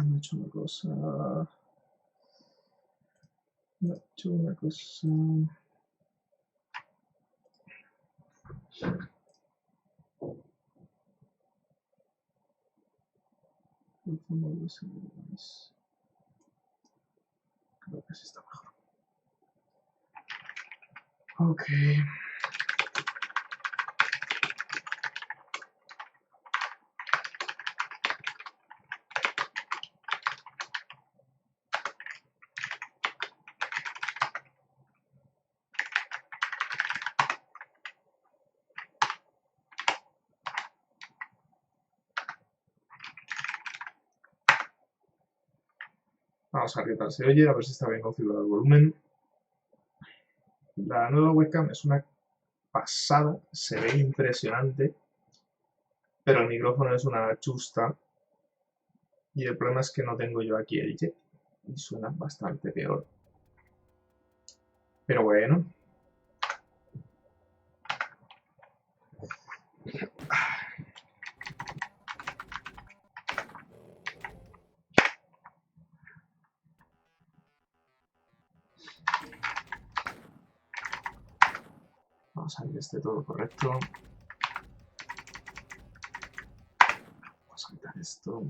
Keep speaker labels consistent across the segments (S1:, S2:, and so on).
S1: no he hecho una cosa. No he hecho una cosa. Creo que así está mejor. Ok. Vamos a ver qué tal se oye, a ver si está bien configurado el volumen. La nueva webcam es una pasada, se ve impresionante, pero el micrófono es una chusta. Y el problema es que no tengo yo aquí el jet y suena bastante peor. Pero bueno. Vamos a ver que esté todo correcto. Vamos a quitar esto.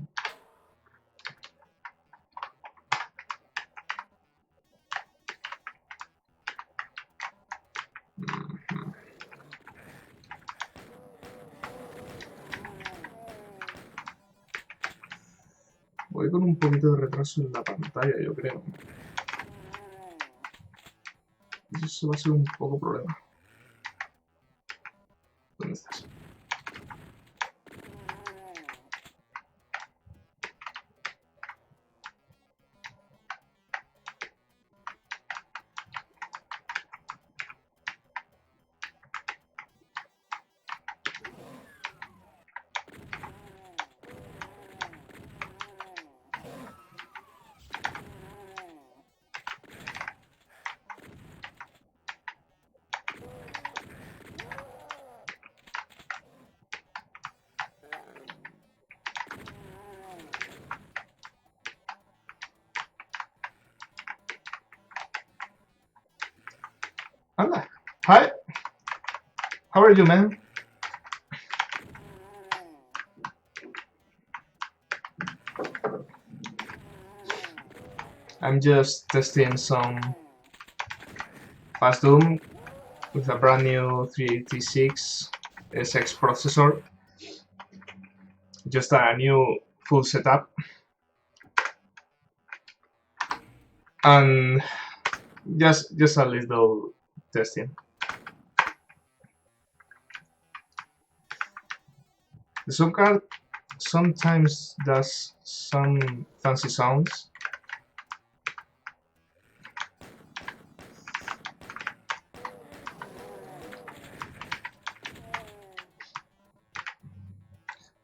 S1: Voy con un poquito de retraso en la pantalla, yo creo. Eso va a ser un poco problema. ¿Dónde estás? Anda. Hi. How are you, man? I'm just testing some FastDOOM with a brand new 386SX processor. Just a new full setup. And just a little testing. The sound card sometimes does some fancy sounds.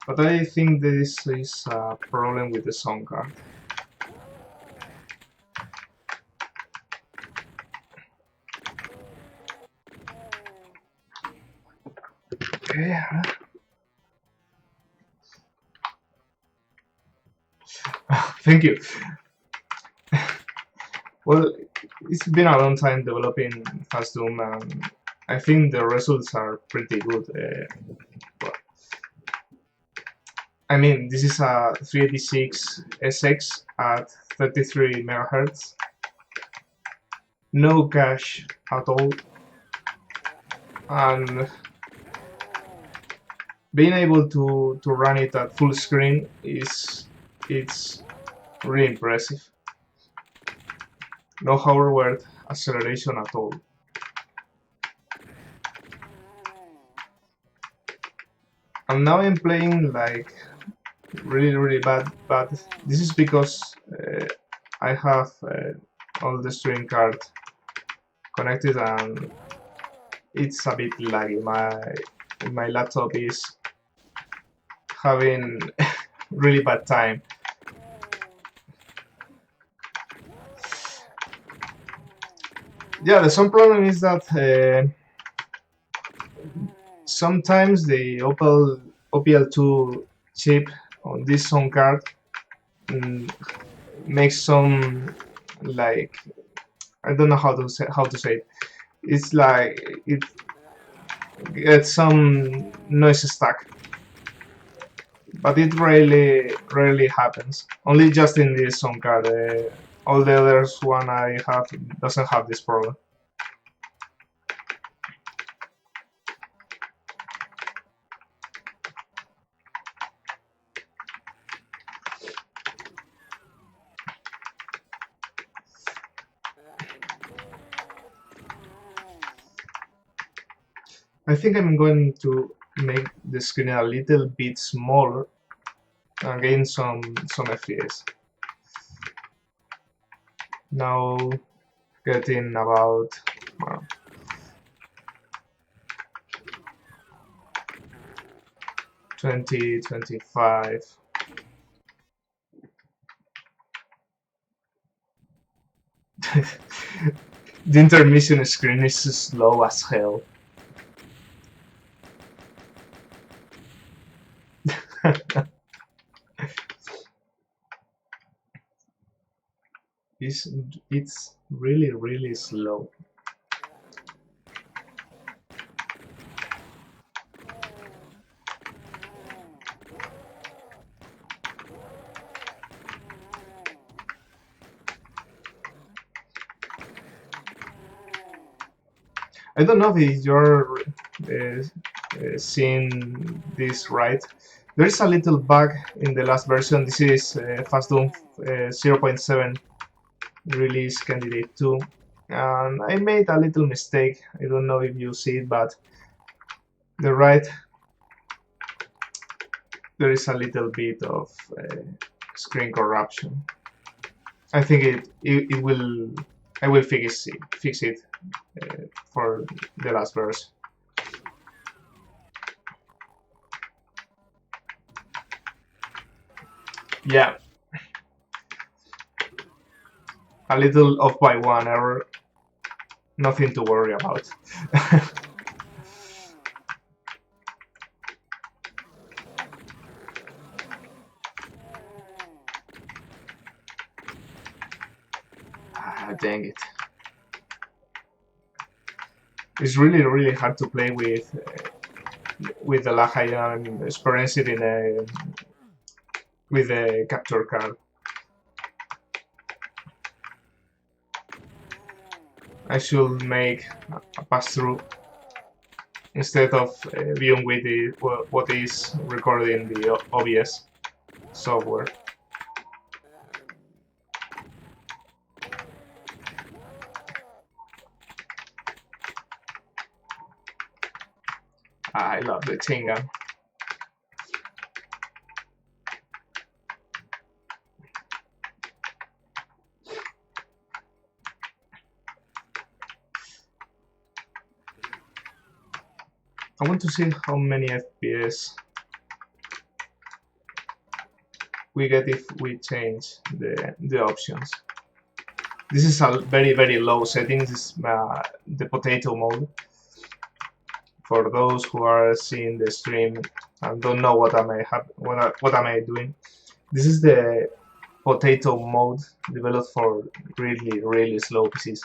S1: But I think this is a problem with the sound card. Okay. Thank you. Well, it's been a long time developing FastDOOM, and I think the results are pretty good. I mean, this is a 386SX at 33 MHz. No cache at all. And being able to run it at full screen it's really impressive. No hardware acceleration at all. And now I'm playing like really bad, but this is because I have all the stream card connected and it's a bit laggy. My laptop is having really bad time. Yeah, the some problem is that sometimes the OPL2 chip on this sound card makes some, like, I don't know how to say it. It's like it gets some noise stack, but it rarely happens. Only just in this sound card. All the others one I have doesn't have this problem. I think I'm going to make the screen a little bit smaller and gain some FPS. Now getting about 20, 25. The intermission screen is slow as hell. It's really slow. I don't know if you're seeing this right. There is a little bug in the last version. This is FastDOOM 0.7 release candidate 2. And I made a little mistake. I don't know if you see it, but the right, there is a little bit of screen corruption. I think it will. I will fix it for the last verse. Yeah, a little off by 1 error. Nothing to worry about. Dang it. It's really hard to play with the lag I am experiencing with the capture card. I should make a pass-through instead of viewing with what is recorded in the OBS software. I love the chain gun. I want to see how many FPS we get if we change the options. This is a very low setting. This is the potato mode. For those who are seeing the stream and don't know what am I doing, this is the potato mode developed for really slow PCs.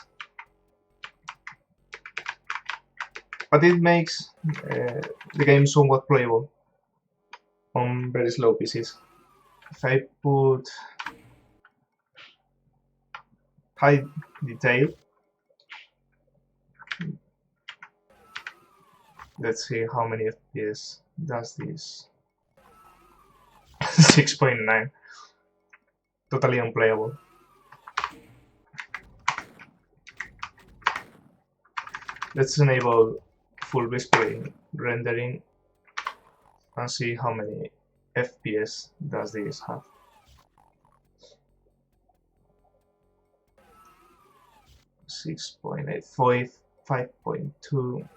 S1: But it makes the game somewhat playable on very slow PCs. If I put high detail, let's see how many FPS does this. 6.9. Totally unplayable. Let's enable full whispering rendering and see how many FPS does this have. 6.8, 5.2.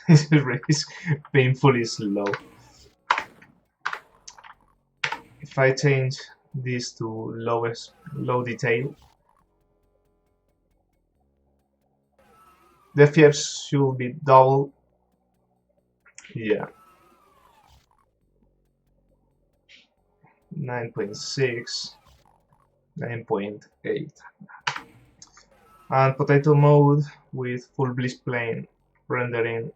S1: It's painfully slow. If I change this to low detail, the FPS should be double. Yeah. 9.6, 9.8. And potato mode with full bliss plane rendering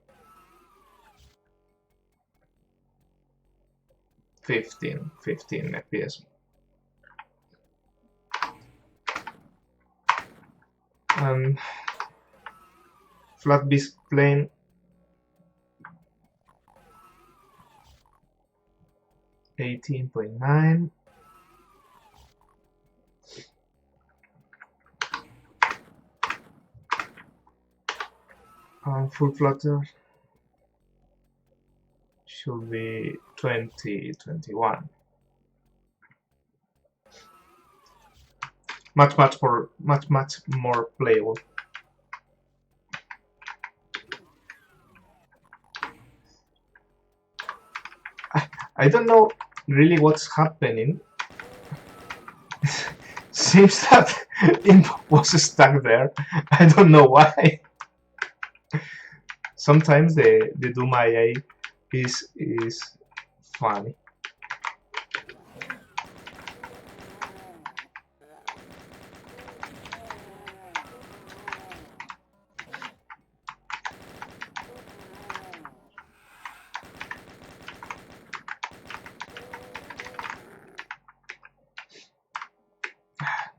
S1: 15 FPS. And flat bliss plane 18.9. And full flutter should be 2021. Much more playable. I don't know really what's happening. Seems that it was stuck there. I don't know why. Sometimes the Doom IA is funny.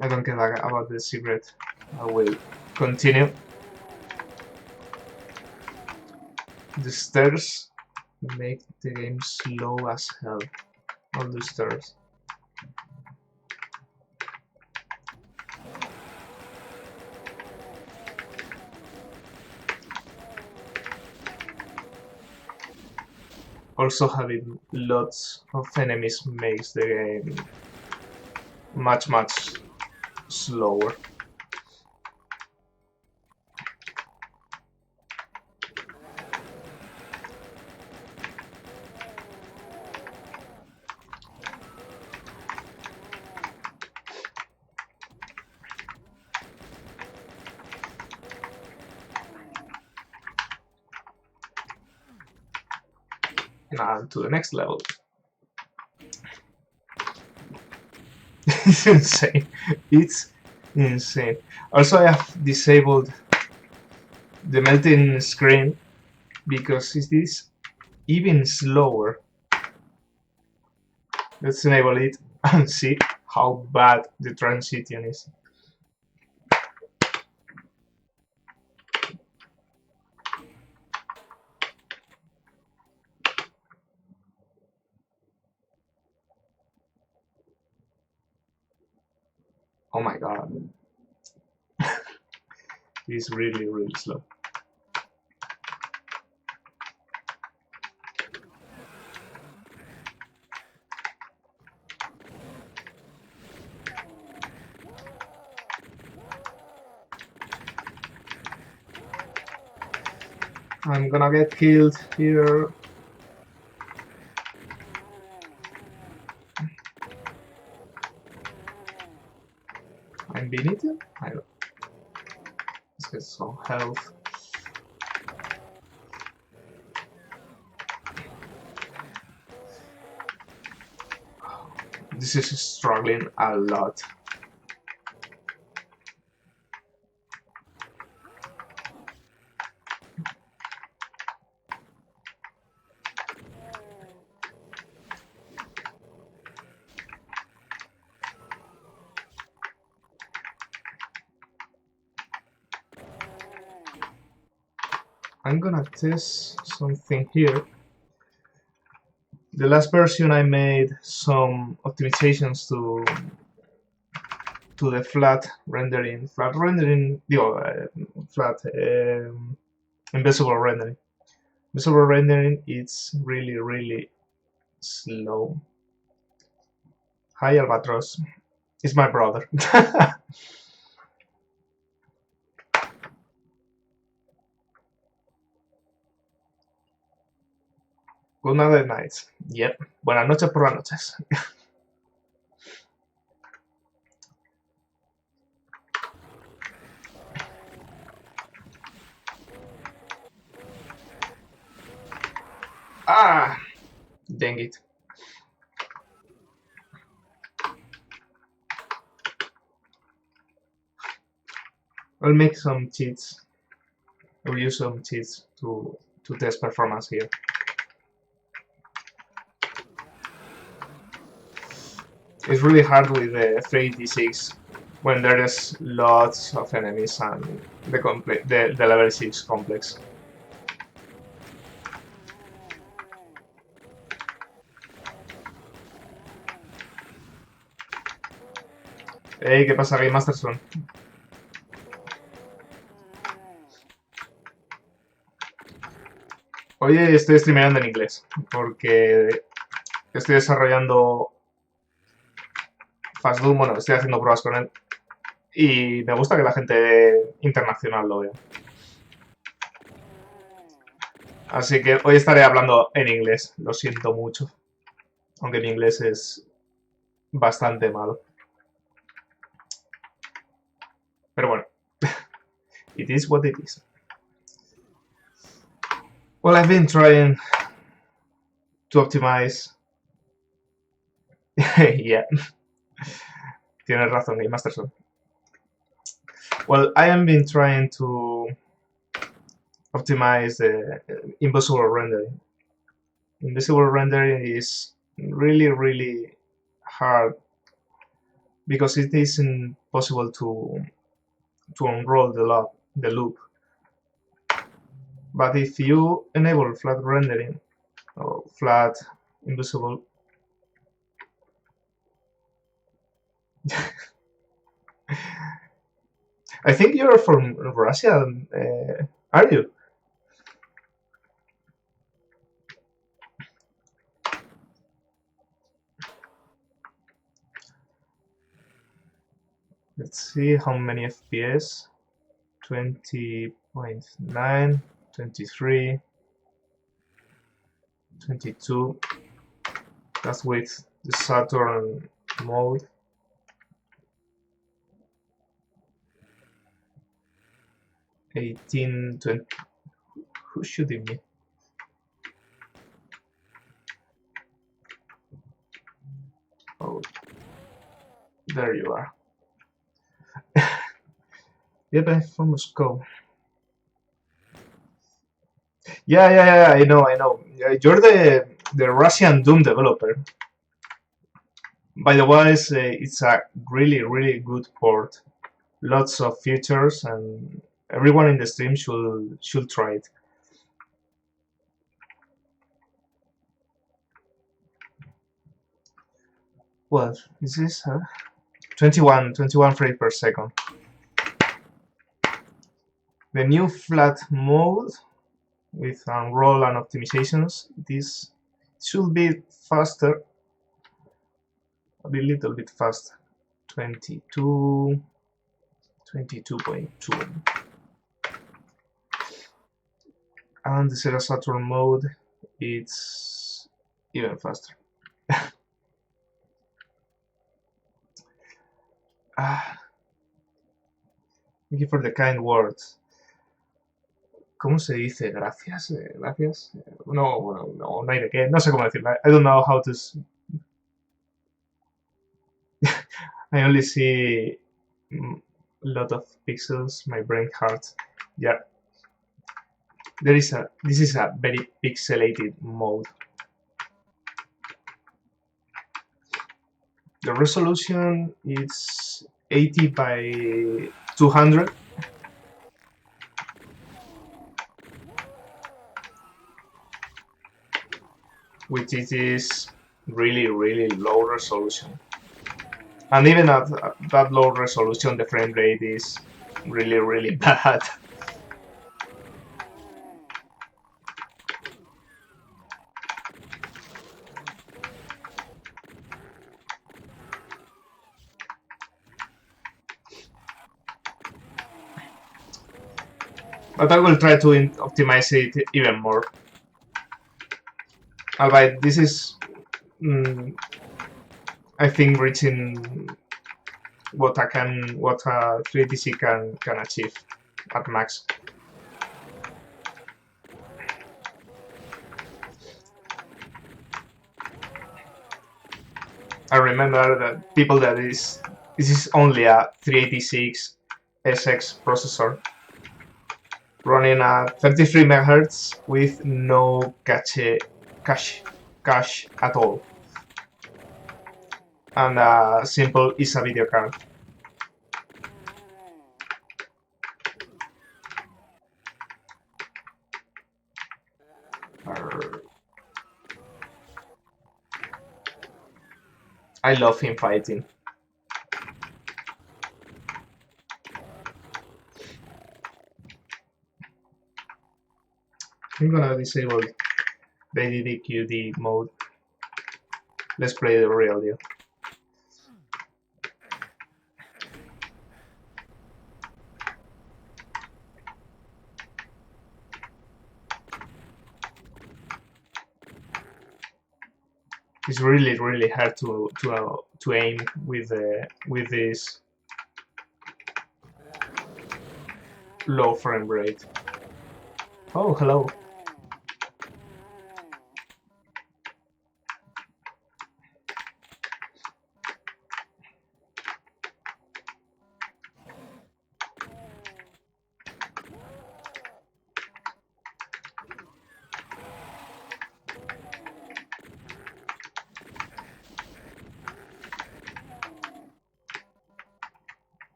S1: I don't care about the secret. I will continue. The stairs make the game slow as hell. All the stairs. Also, having lots of enemies makes the game much slower. Now to the next level. It's insane. It's insane. Also, I have disabled the melting screen because it is even slower. Let's enable it and see how bad the transition is. Oh my god. It's really slow. I'm gonna get killed here. I'm beneath it? I don't. Let's get some health. This is struggling a lot. I'm gonna test something here. The last version I made some optimizations to the flat rendering, invisible rendering. Invisible rendering it's really slow. Hi Albatros, it's my brother. Good night. Yep. Buenas noches por las noches. Ah, dang it. I'll make some cheats. I'll use some cheats to test performance here. It's really hard with the 386 when there is lots of enemies and the level 6 complex. Hey, ¿qué pasa, Game Masterson? Hoy estoy streameando en inglés porque estoy desarrollando FastDOOM, bueno, estoy haciendo pruebas con él y me gusta que la gente internacional lo vea. Así que hoy estaré hablando en inglés, lo siento mucho, aunque mi inglés es bastante malo. Pero bueno, it is what it is. Well, I've been trying to optimize. Yeah. Tienes razón, Game Masterson. Well, I have been trying to optimize the invisible rendering. Invisible rendering is really hard because it isn't possible to unroll the loop. But if you enable flat rendering or flat invisible, I think you're from Russia, are you? Let's see how many FPS. 20.9, 23, 22. That's with the Saturn mode. 18, 20. Who's shooting me? Oh, there you are. Yep, I'm from Moscow. Yeah, I know. You're the Russian Doom developer. By the way, it's a really good port. Lots of features, and everyone in the stream should try it. Well, this is 21 frames per second. The new flat mode with unroll and optimizations, this should be faster, a little bit faster. 22.2. And the Sega Saturn mode, it's even faster. Thank you for the kind words. ¿Cómo se dice? Gracias. Gracias. No hay de qué. No sé cómo decirlo. I don't know how to. I only see a lot of pixels. My brain hurts. Yeah. This is a very pixelated mode. The resolution is 80 by 200. Which is really low resolution. And even at that low resolution, the frame rate is really bad. But I will try to optimize it even more. Albeit this is, I think, reaching what a 386 can achieve at max. I remember that people that this is only a 386 386SX processor running at 33 MHz with no cache at all, and a simple ISA video card. I love him fighting. I'm gonna disable the DDQD mode. Let's play the real deal. It's really hard to aim with this low frame rate. Oh, hello.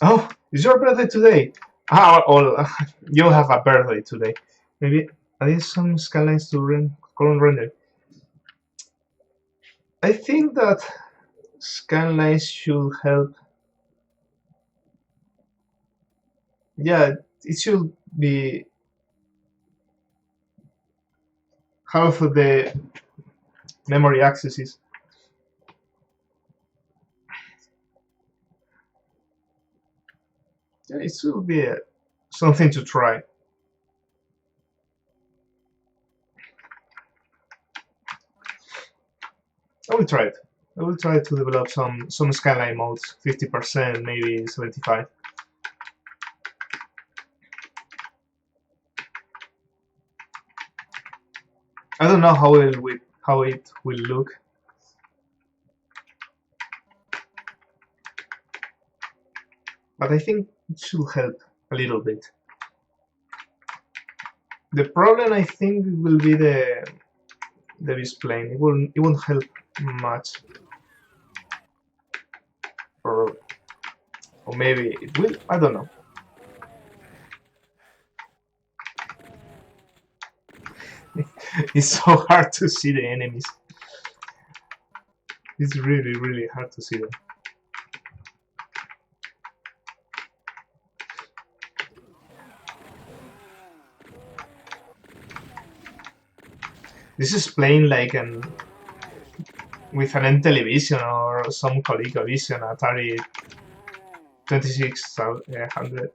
S1: Oh, it's your birthday today. Ah, you have a birthday today. Maybe I need some skylines to color render. I think that skylines should help. Yeah, it should be half of the memory accesses. Yeah, it should be something to try. I will try it. I will try to develop some skyline modes, 50%, maybe 75. I don't know how it will look. But I think it should help a little bit. The problem, I think, will be the display. It won't help much. Or maybe it will. I don't know. It's so hard to see the enemies. It's really hard to see them. This is playing like with an N television or some ColecoVision Atari 2600.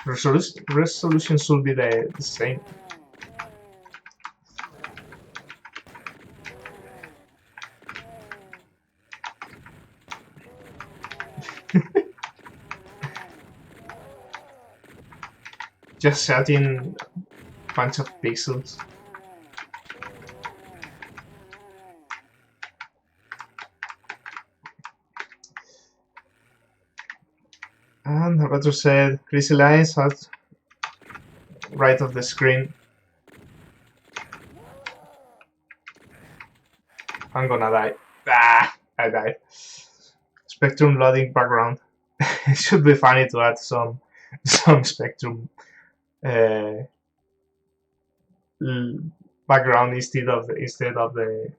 S1: Resolution should be the same. Just setting a bunch of pixels. And Roger said, "Crazy lines at right of the screen." I'm gonna die. Ah, I died. Spectrum loading background. It should be funny to add some Spectrum background instead of the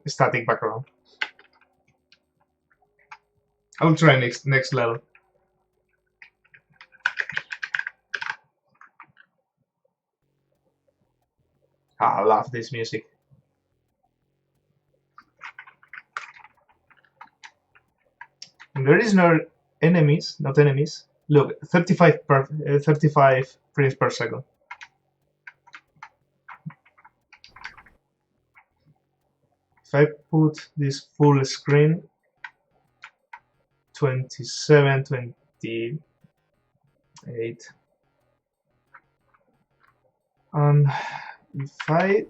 S1: static background. I'll try next level. I love this music. And there is no enemies, not enemies. Look, 35 frames per second. If I put this full screen, 27, 28. And if I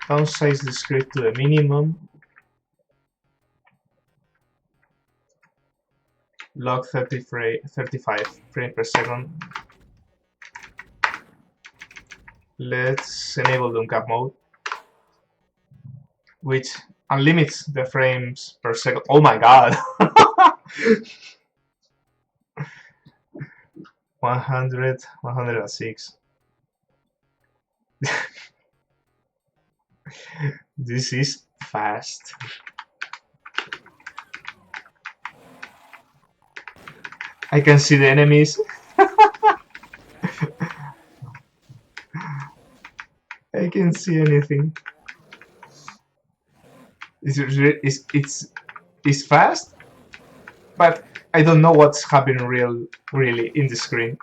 S1: downsize the script to the minimum, log 35 frames per second, let's enable the uncap mode, which unlimits the frames per second. Oh my god! 100, 106. This is fast. I can see the enemies. I can see anything. It's fast, but I don't know what's happening really in the screen.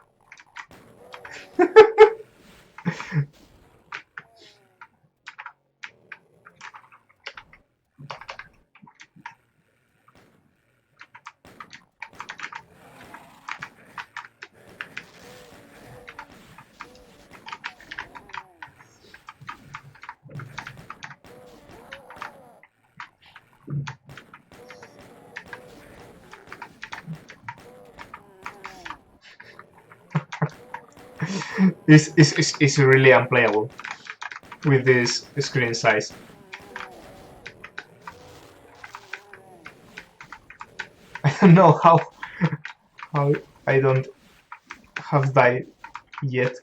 S1: It's really unplayable with this screen size. I don't know how I don't have died yet.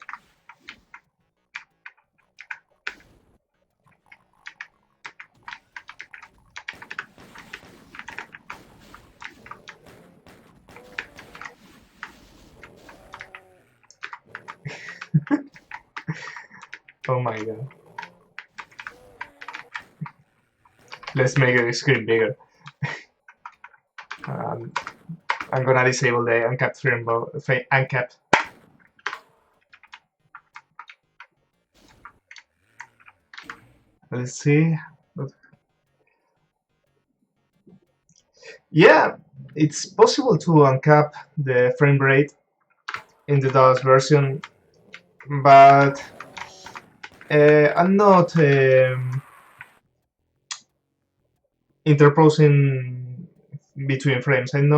S1: Oh my god. Let's make the screen bigger. I'm gonna disable the uncapped frame uncapped. Let's see. Yeah, it's possible to uncap the frame rate in the DOS version, but I'm not interposing between frames. I'm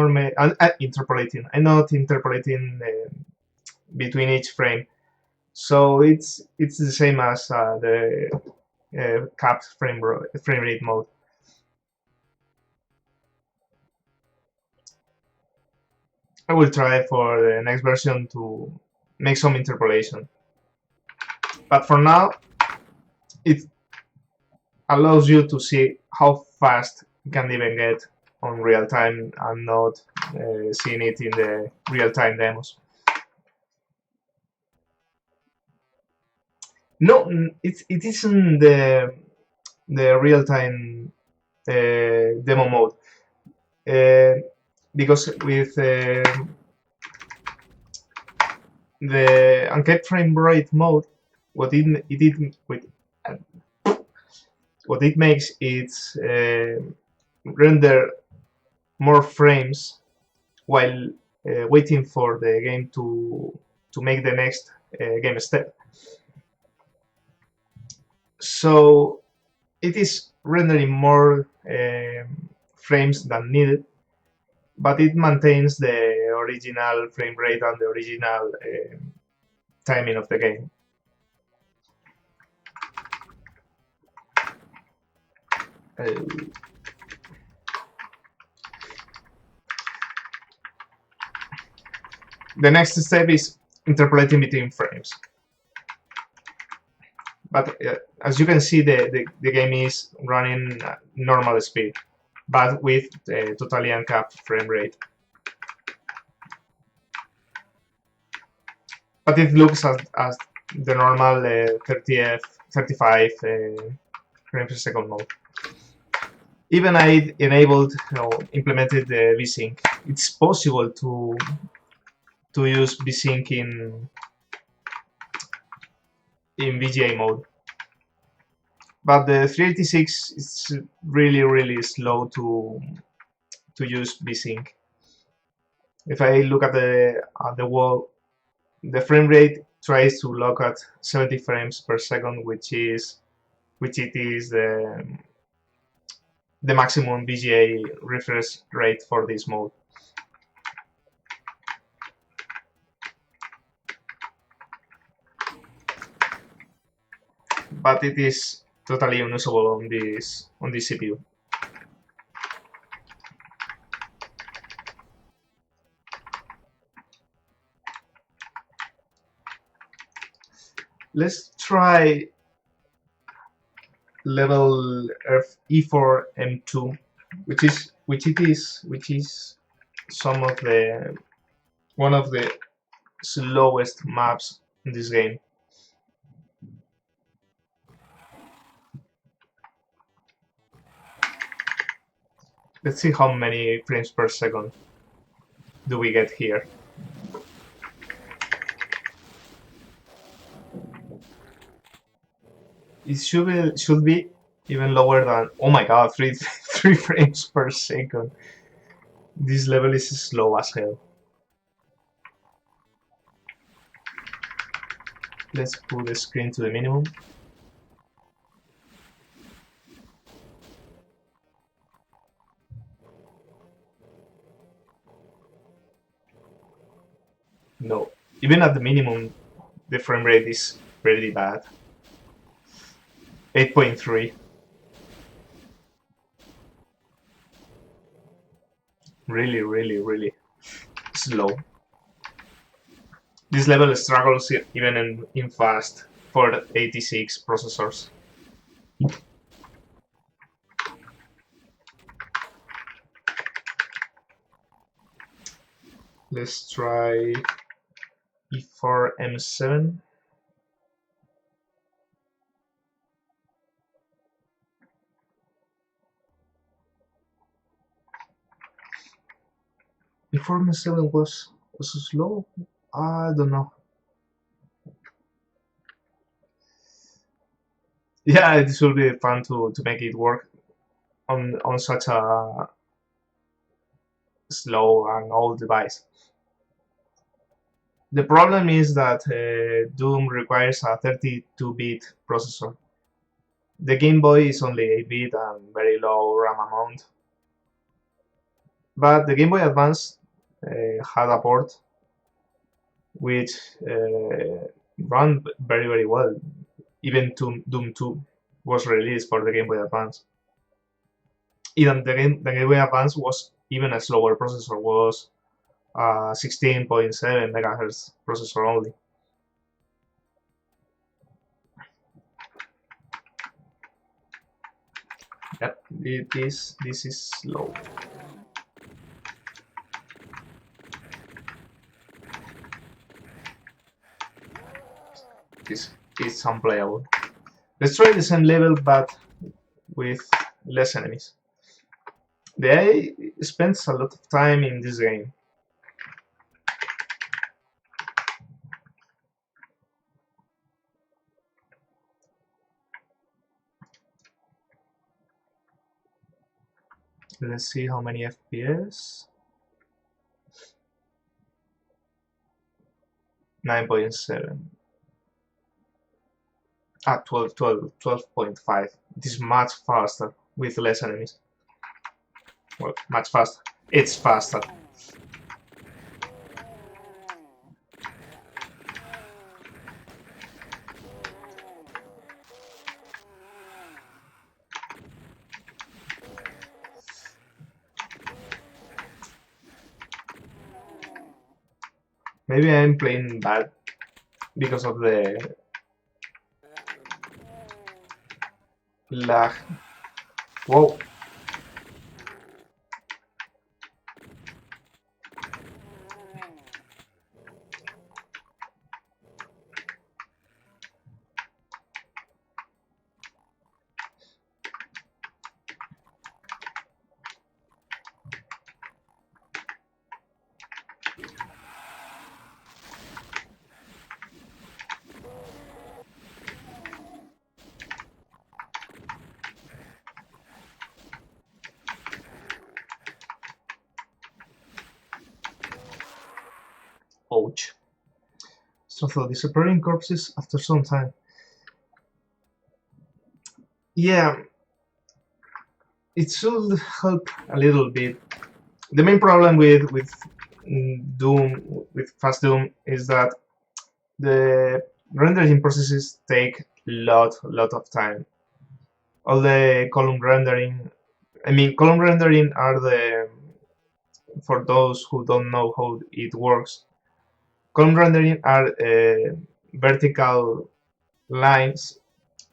S1: interpolating. I'm not interpolating between each frame, so it's the same as the capped frame rate mode. I will try for the next version to make some interpolation, but for now it allows you to see how fast you can even get on real time and not seeing it in the real-time demos. No, it isn't the real-time demo mode, because with the uncapped frame rate mode, what it makes is render more frames while waiting for the game to make the next game step. So it is rendering more frames than needed, but it maintains the original frame rate and the original timing of the game. The next step is interpolating between frames. But as you can see, the game is running normal speed, but with totally uncapped frame rate. But it looks as the normal 35 frames per second mode. Even I enabled, implemented the VSync. It's possible to use VSync in VGA mode, but the 386 is really slow to use VSync. If I look at the wall, the frame rate tries to lock at 70 frames per second, which it is the maximum VGA refresh rate for this mode. But it is totally unusable on this CPU. Let's try level E4 M2, which is some of the one of the slowest maps in this game. Let's see how many frames per second do we get here. It should be even lower than, oh my god, 3 frames per second. This level is slow as hell. Let's put the screen to the minimum. No, even at the minimum, the frame rate is pretty bad. 8.3. Really slow. This level struggles even in fast 486 processors. Let's try E4 M7. E4 M7 was slow? I don't know. Yeah, it should be fun to make it work on such a slow and old device. The problem is that Doom requires a 32-bit processor. The Game Boy is only 8-bit and very low RAM amount. But the Game Boy Advance had a port which ran very well. Even Doom 2 was released for the Game Boy Advance. Even the Game Boy Advance was even a slower processor, was 16.7 MHz processor only. Yep, this is slow. This is unplayable. Let's try the same level but with less enemies. The AI spends a lot of time in this game. Let's see how many FPS. 9.7. 12.5. It is much faster with less enemies. Well, much faster. It's faster. Maybe I'm playing bad because of the lag. Whoa. Ouch. Let's although disappearing corpses after some time. Yeah, it should help a little bit. The main problem with Doom, with FastDOOM, is that the rendering processes take lot of time. All the column rendering, I mean, column rendering are the, for those who don't know how it works, column rendering are vertical lines,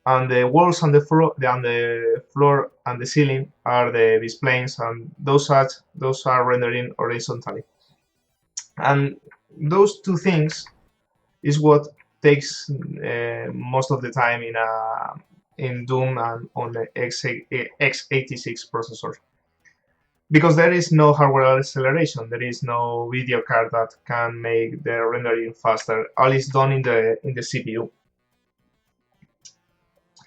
S1: and the walls and the floor and the ceiling are the displays, and those are rendering horizontally. And those two things is what takes most of the time in Doom and on the x86 processor, because there is no hardware acceleration, there is no video card that can make the rendering faster. All is done in the CPU.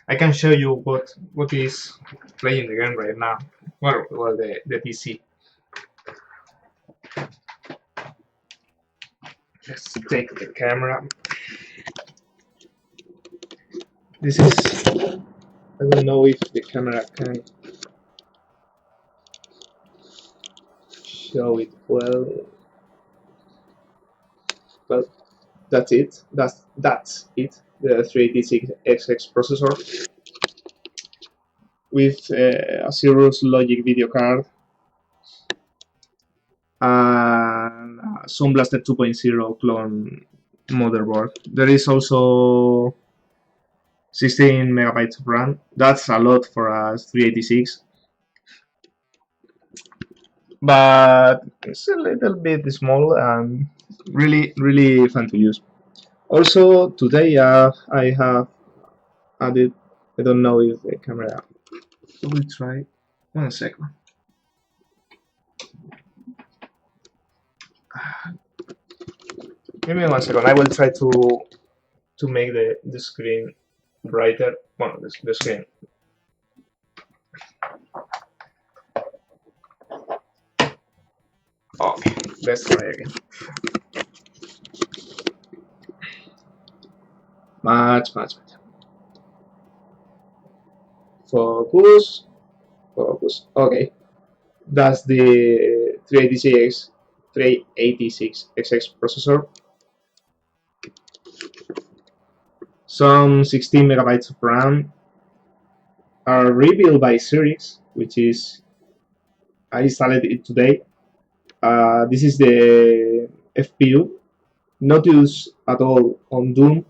S1: I can show you what is playing the game right now. Well, the PC. Let's take the camera. This is, I don't know if the camera can show it well, but that's it. That's it. The 386SX processor with a Cirrus logic video card and a Sound Blaster 2.0 clone motherboard. There is also 16 megabytes of RAM. That's a lot for a 386, but it's a little bit small and really fun to use. Also, today I have added, I don't know if the camera, I will try, 1 second. Give me 1 second, I will try to make the screen brighter. Well, the screen. Okay, let's try again. Much better. Focus. Okay, that's the 386SX processor. Some 16 megabytes of RAM are rebuilt by Cirrus, which is, I installed it today. This is the FPU, not used at all on Doom.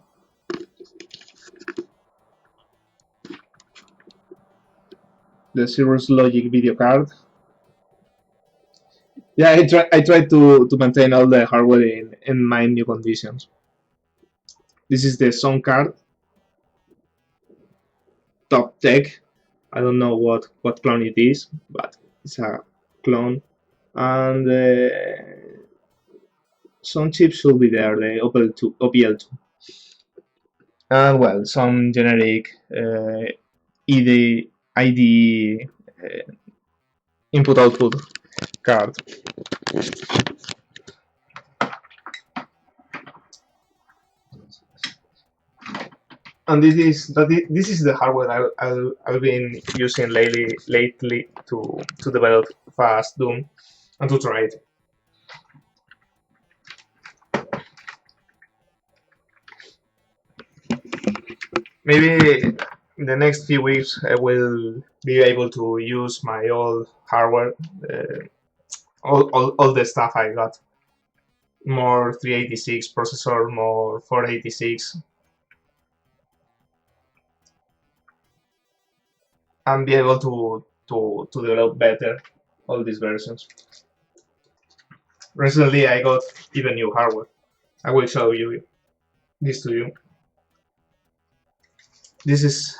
S1: The Cirrus logic video card. Yeah, I try to maintain all the hardware in my new conditions. This is the sound card. Toptek. I don't know what clone it is, but it's a clone. And some chips should be there, the OPL2. And well, some generic IDE input-output card. And this is the hardware I've been using lately to develop FastDOOM and to try it. Maybe in the next few weeks I will be able to use my old hardware, all the stuff I got. More 386 processor, more 486, and be able to develop better all these versions. Recently I got even new hardware. I will show you this to you. This is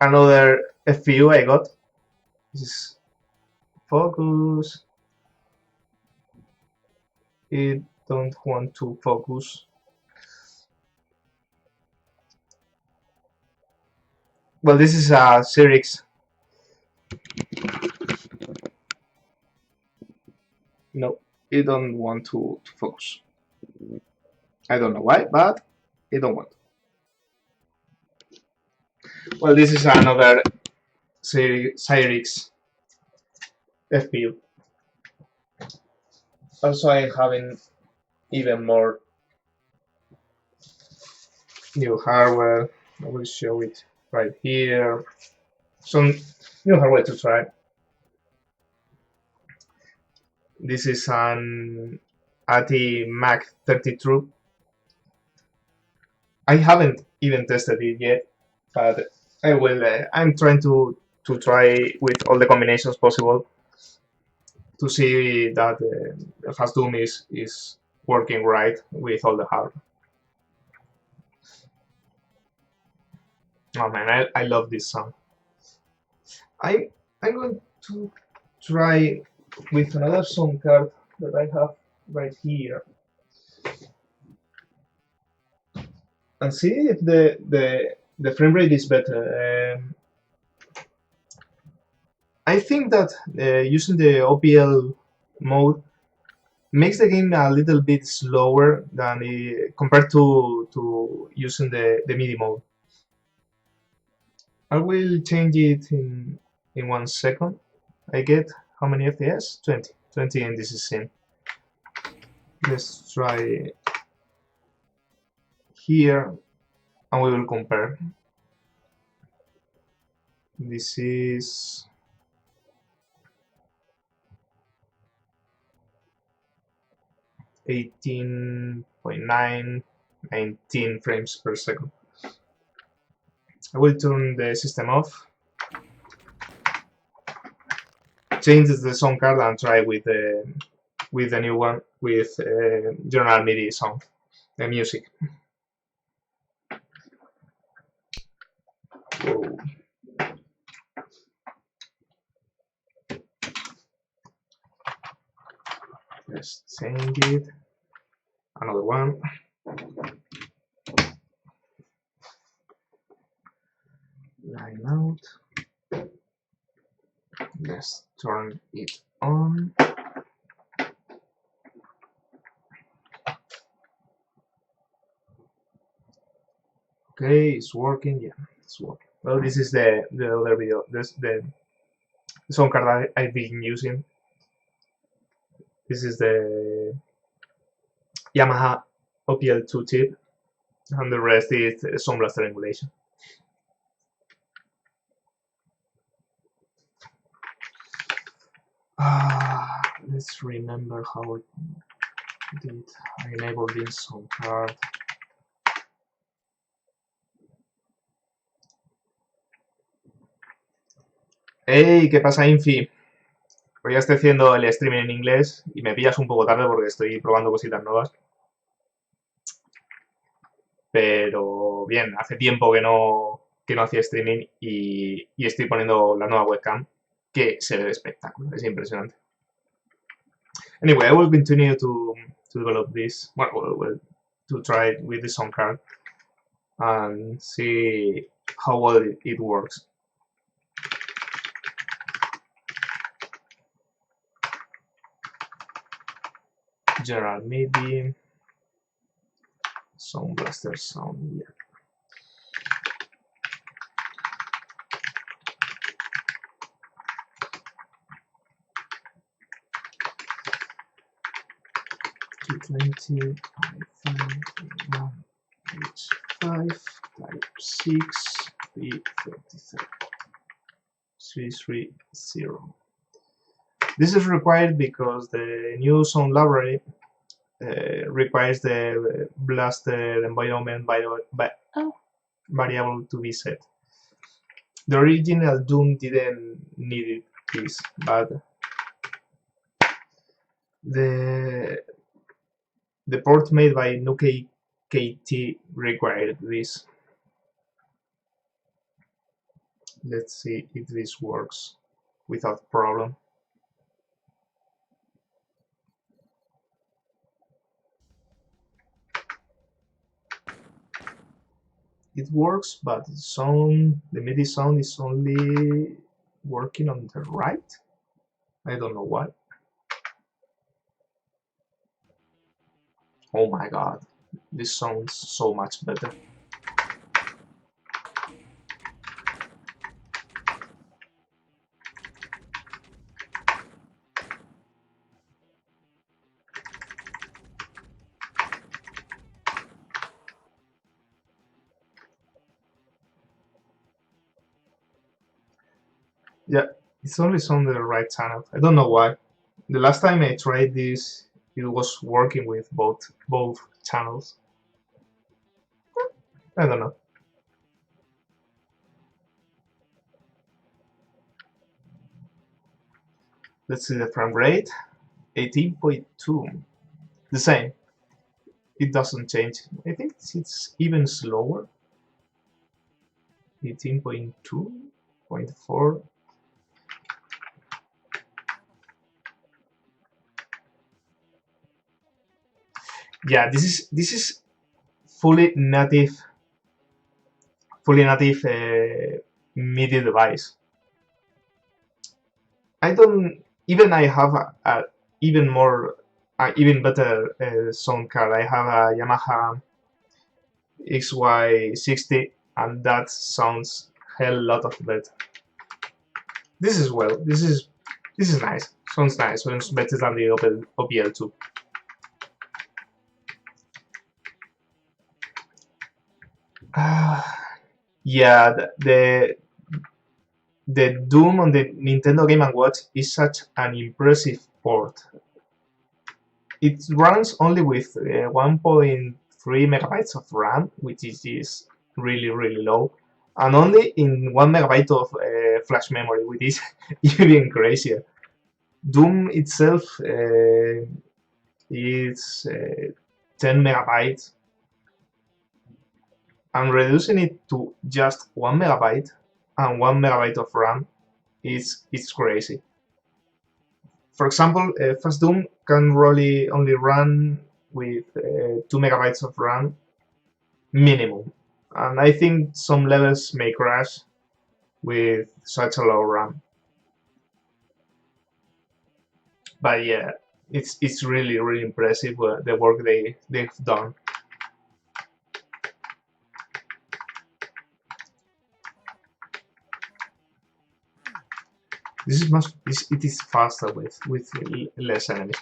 S1: another FPU I got. This is focus. It don't want to focus. Well, this is a Cirrus. No, it don't want to focus. I don't know why, but it don't want. Well, this is another Cirrus FPU. Also, I having even more new hardware. I will show it right here. Some new hardware to try. This is an ATI Mac 32. I haven't even tested it yet, but I will. I'm trying to try with all the combinations possible to see that FastDOOM is working right with all the hardware. Oh man, I love this sound. I'm going to try with another sound card that I have right here and see if the frame rate is better. I think that using the OPL mode makes the game a little bit slower than compared to using the MIDI mode. I will change it in 1 second. I get how many FPS? 20. 20 and this is SIMM. Let's try here and we will compare. This is 18.9, 19 frames per second. I will turn the system off, change the sound card and try with the new one with general MIDI sound, the music. Whoa. Let's change it. Another one. Line out. Let's turn it on. Okay, it's working. Yeah, it's working. Well, this is the other video. This the sound card I've been using. This is the Yamaha OPL2 chip, and the rest is Sound Blaster emulation. Let's remember how did I enable this sound card. Hey, ¿qué pasa, Infi? Hoy ya estoy haciendo el streaming en inglés y me pillas un poco tarde porque estoy probando cositas nuevas. Pero bien, hace tiempo que no hacía streaming y estoy poniendo la nueva webcam que se ve de espectáculo, es impresionante. Anyway, I will continue to develop this, well, to try it with the sound card and see how well it works. General MIDI, Sound Blaster sound, yeah. H5, type 6, 330. This is required because the new sound library requires the blaster environment variable to be set. The original Doom didn't need this, but the port made by Nuke KT required this. Let's see if this works without problem. It works, but the MIDI sound is only working on the right. I don't know why. Oh my god. this sounds so much better. Yeah, it's always on the right channel. I don't know why. The last time I tried this, it was working with both channels. I don't know. Let's see the frame rate. 18.2. The same. It doesn't change. I think it's even slower. 18.2.4. Yeah, this is fully native MIDI device. I don't even I have a even more even better sound card. I have a Yamaha XY60 and that sounds hell lot of better. This is well. This is nice. Sounds nice. Sounds better than the OPL2. Yeah, the Doom on the Nintendo Game & Watch is such an impressive port. It runs only with 1.3 megabytes of RAM, which is really low, and only in 1 megabyte of flash memory, which is even crazier. Doom itself is 10 megabytes, and reducing it to just 1 megabyte and 1 megabyte of RAM it's crazy. For example, FastDOOM can really only run with 2 megabytes of RAM minimum, and I think some levels may crash with such a low RAM. But yeah, it's really impressive the work they've done. This is much. It is faster with less enemies.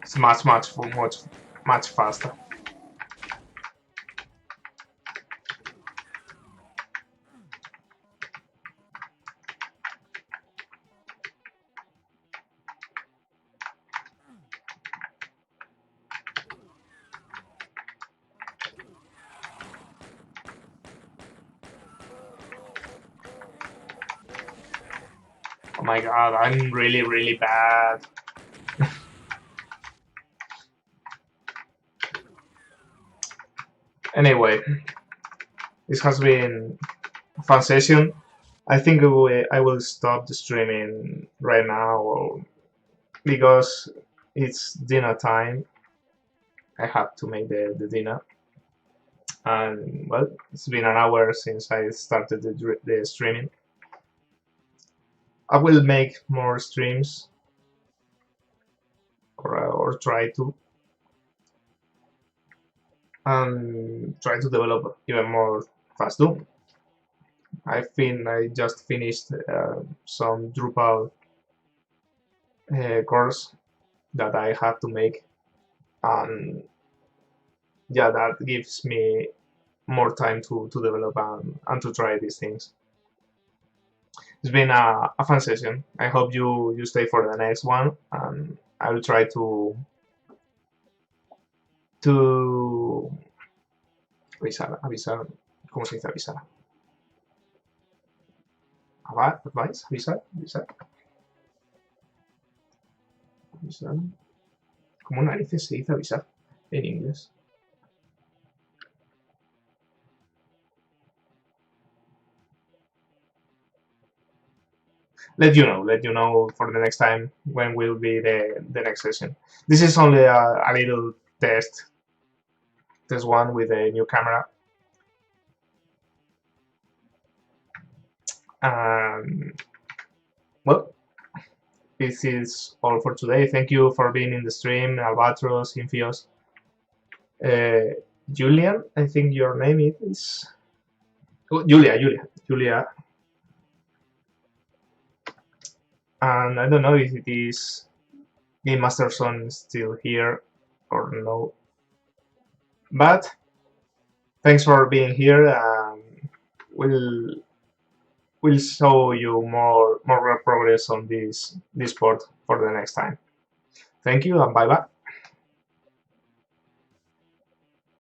S1: It's much faster. Oh my god, I'm really bad. Anyway, this has been a fun session. I think I will stop the streaming right now because it's dinner time. I have to make the dinner. And well, it's been an hour since I started the streaming. I will make more streams or try to and try to develop even more FastDOOM. I just finished some Drupal course that I have to make, and yeah, that gives me more time to develop and to try these things. It's been a fun session. I hope you stay for the next one, and I will try to avisar, ¿cómo se dice avisar? Advice, avisar. ¿Cómo narices se dice avisar en inglés? Let you know for the next time when will be the next session. This is only a little test test one with a new camera. Well, this is all for today. Thank you for being in the stream, Albatros, Infios. Julian, I think your name is Julia. And I don't know if it is Game Masterson still here or no. But thanks for being here. We'll show you more progress on this port for the next time. Thank you and bye bye.